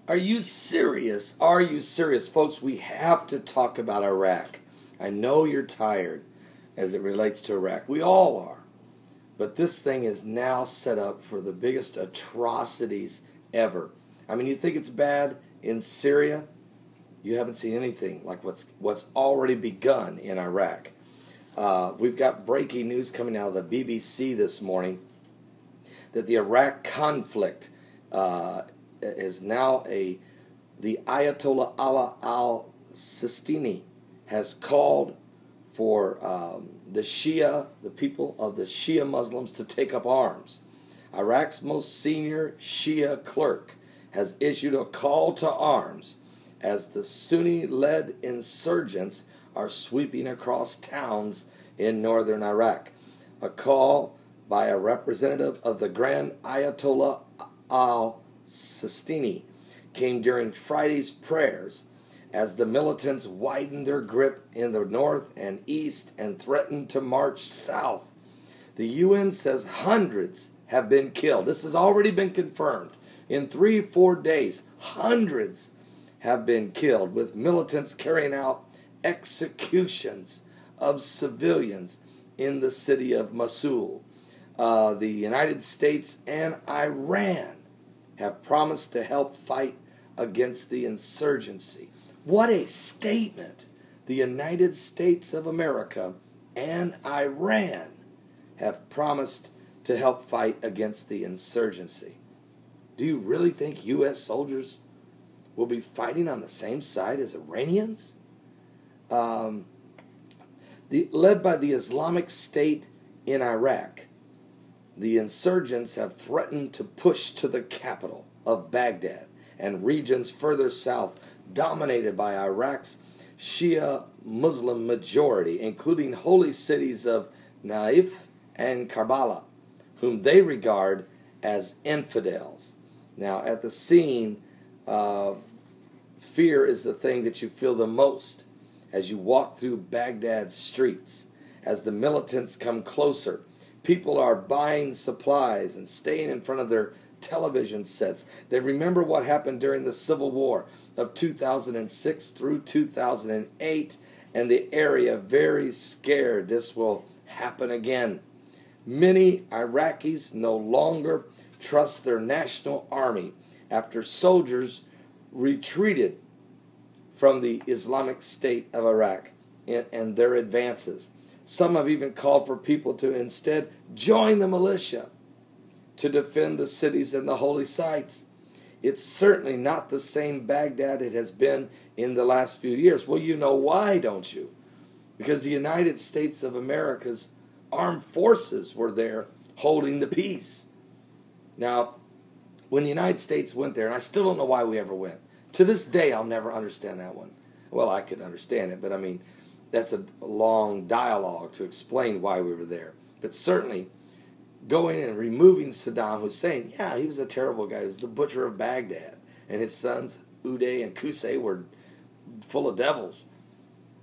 Are you serious? Are you serious? Folks, we have to talk about Iraq. I know you're tired as it relates to Iraq. We all are. But this thing is now set up for the biggest atrocities ever. I mean, you think it's bad in Syria? You haven't seen anything like what's already begun in Iraq. We've got breaking news coming out of the BBC this morning that the Iraq conflict is now the Ayatollah Allah al-Sistani has called for the people of the Shia Muslims to take up arms. Iraq's most senior Shia clerk has issued a call to arms as the Sunni-led insurgents are sweeping across towns in northern Iraq. A call by a representative of the Grand Ayatollah al-Sistani came during Friday's prayers as the militants widened their grip in the north and east and threatened to march south. The UN says hundreds have been killed. This has already been confirmed. In 3-4 days, hundreds have been killed, with militants carrying out executions of civilians in the city of Mosul. The United States and Iran have promised to help fight against the insurgency. What a statement! The United States of America and Iran have promised to help fight against the insurgency. Do you really think U.S. soldiers will be fighting on the same side as Iranians? Led by the Islamic State in Iraq, the insurgents have threatened to push to the capital of Baghdad and regions further south dominated by Iraq's Shia Muslim majority, including holy cities of Naif and Karbala, whom they regard as infidels. Now, at the scene, fear is the thing that you feel the most as you walk through Baghdad's streets. As the militants come closer, people are buying supplies and staying in front of their television sets. They remember what happened during the Civil War of 2006 through 2008, and the area very scared this will happen again. Many Iraqis no longer trust their national army after soldiers retreated from the Islamic State of Iraq and their advances. Some have even called for people to instead join the militia to defend the cities and the holy sites. It's certainly not the same Baghdad it has been in the last few years. Well, you know why, don't you? Because the United States of America's armed forces were there holding the peace. Now, when the United States went there, and I still don't know why we ever went. To this day, I'll never understand that one. Well, I could understand it, but I mean, that's a long dialogue to explain why we were there. But certainly, going and removing Saddam Hussein, yeah, he was a terrible guy. He was the butcher of Baghdad. And his sons, Uday and Qusay, were full of devils.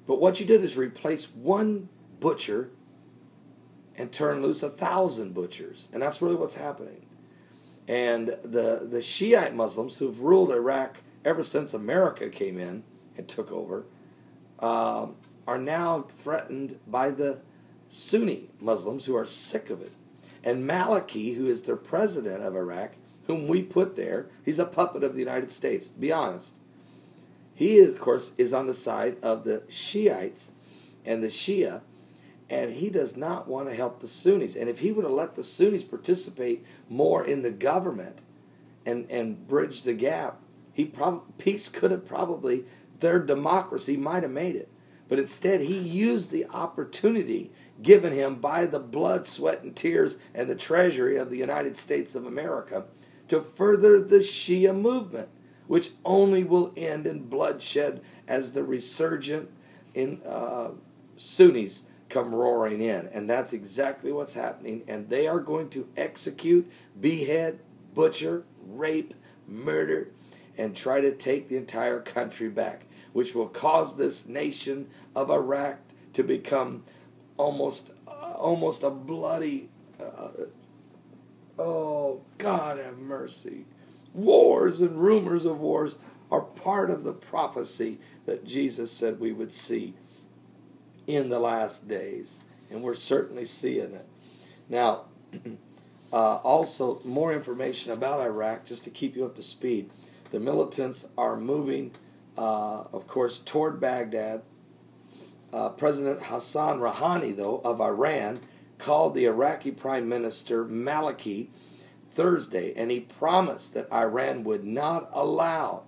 But what you did is replace one butcher and turn loose 1,000 butchers. And that's really what's happening. And the Shiite Muslims who've ruled Iraq ever since America came in and took over are now threatened by the Sunni Muslims who are sick of it. And Maliki, who is the president of Iraq, whom we put there, he's a puppet of the United States, be honest. He, is, of course, is on the side of the Shiites and the Shia, and he does not want to help the Sunnis. And if he would have let the Sunnis participate more in the government and bridge the gap, peace could have probably, their democracy might have made it. But instead, he used the opportunity given him by the blood, sweat, and tears and the treasury of the United States of America to further the Shia movement, which only will end in bloodshed as the resurgent Sunnis come roaring in. And that's exactly what's happening. And they are going to execute, behead, butcher, rape, murder, and try to take the entire country back, which will cause this nation of Iraq to become almost a bloody, oh, God have mercy, Wars and rumors of wars are part of the prophecy that Jesus said we would see in the last days. And we're certainly seeing it. Now, also, more information about Iraq, just to keep you up to speed. The militants are moving, of course, toward Baghdad. President Hassan Rouhani, though, of Iran, called the Iraqi Prime Minister Maliki Thursday, and he promised that Iran would not allow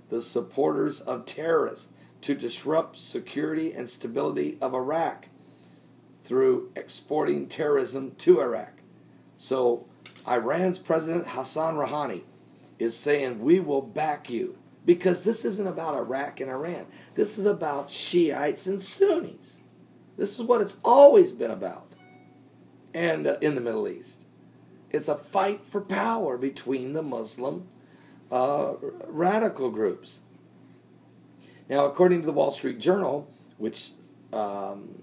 the supporters of terrorists to disrupt security and stability of Iraq through exporting terrorism to Iraq. So Iran's President Hassan Rouhani is saying, we will back you, because this isn't about Iraq and Iran. This is about Shiites and Sunnis. This is what it's always been about. And in the Middle East, it's a fight for power between the Muslim radical groups. Now, according to the Wall Street Journal, which Iran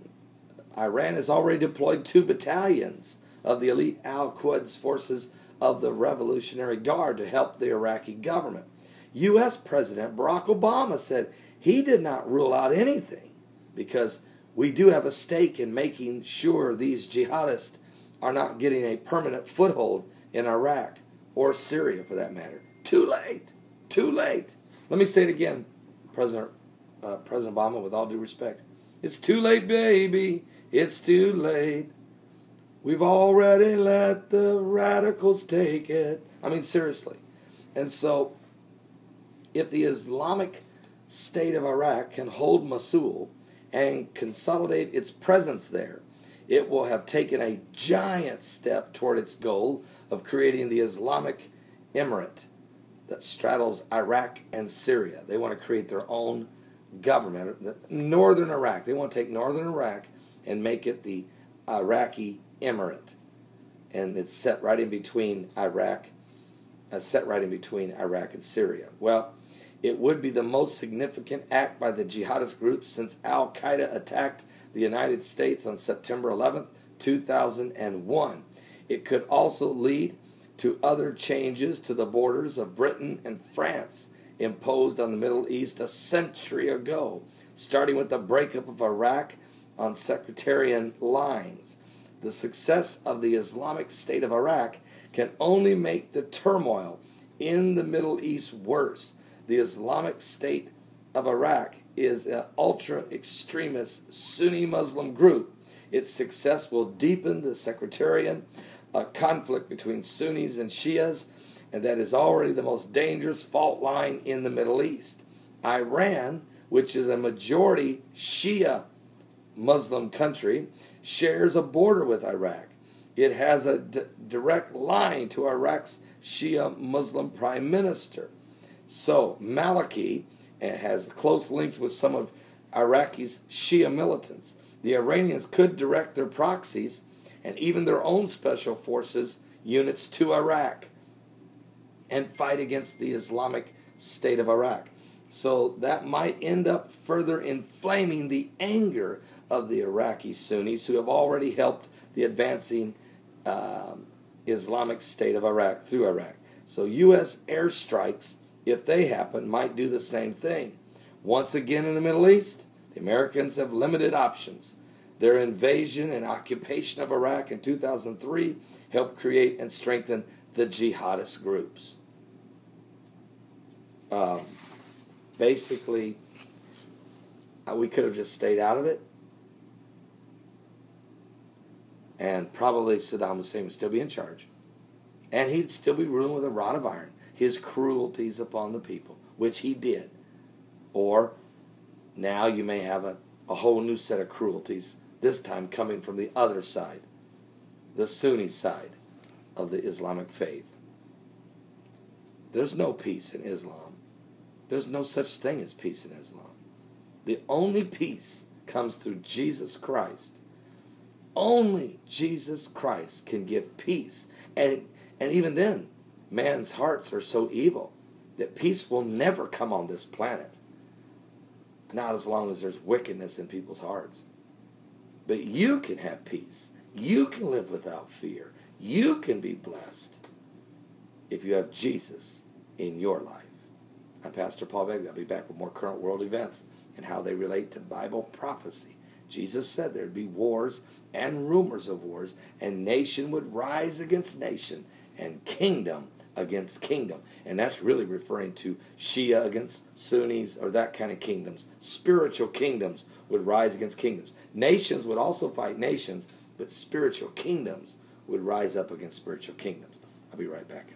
has already deployed 2 battalions of the elite Al-Quds forces of the Revolutionary Guard to help the Iraqi government. U.S. President Barack Obama said he did not rule out anything, because we do have a stake in making sure these jihadists are not getting a permanent foothold in Iraq or Syria, for that matter. Too late. Too late. Let me say it again, President Obama, with all due respect. It's too late, baby. It's too late. We've already let the radicals take it. I mean, seriously. And so, if the Islamic State of Iraq can hold Mosul and consolidate its presence there, it will have taken a giant step toward its goal of creating the Islamic Emirate that straddles Iraq and Syria. They want to create their own government. Northern Iraq. They want to take northern Iraq and make it the Iraqi Emirate. And it's set right in between Iraq and Syria. Well, it would be the most significant act by the jihadist group since Al-Qaeda attacked the United States on September 11th, 2001. It could also lead to other changes to the borders of Britain and France imposed on the Middle East a century ago, starting with the breakup of Iraq on sectarian lines. The success of the Islamic State of Iraq can only make the turmoil in the Middle East worse. The Islamic State of Iraq is an ultra-extremist Sunni Muslim group. Its success will deepen the sectarian conflict between Sunnis and Shias, and that is already the most dangerous fault line in the Middle East. Iran, which is a majority Shia Muslim country, shares a border with Iraq. It has a direct line to Iraq's Shia Muslim prime minister. So Maliki has close links with some of Iraqi's Shia militants. The Iranians could direct their proxies and even their own special forces units to Iraq and fight against the Islamic State of Iraq. So that might end up further inflaming the anger of the Iraqi Sunnis, who have already helped the advancing Islamic State of Iraq through Iraq. So U.S. airstrikes, if they happen, might do the same thing. Once again in the Middle East, the Americans have limited options. Their invasion and occupation of Iraq in 2003 helped create and strengthen the jihadist groups. Basically, we could have just stayed out of it, and probably Saddam Hussein would still be in charge. And he'd still be ruling with a rod of iron his cruelties upon the people, which he did. Or now you may have a whole new set of cruelties, this time coming from the other side, the Sunni side of the Islamic faith. There's no peace in Islam. There's no such thing as peace in Islam. The only peace comes through Jesus Christ. Only Jesus Christ can give peace. And even then, man's hearts are so evil that peace will never come on this planet. Not as long as there's wickedness in people's hearts. But you can have peace. You can live without fear. You can be blessed if you have Jesus in your life. I'm Pastor Paul Begley. I'll be back with more current world events and how they relate to Bible prophecy. Jesus said there'd be wars and rumors of wars, and nation would rise against nation and kingdom against kingdom. And that's really referring to Shia against Sunnis or that kind of kingdoms. Spiritual kingdoms would rise against kingdoms. Nations would also fight nations, but spiritual kingdoms would rise up against spiritual kingdoms. I'll be right back.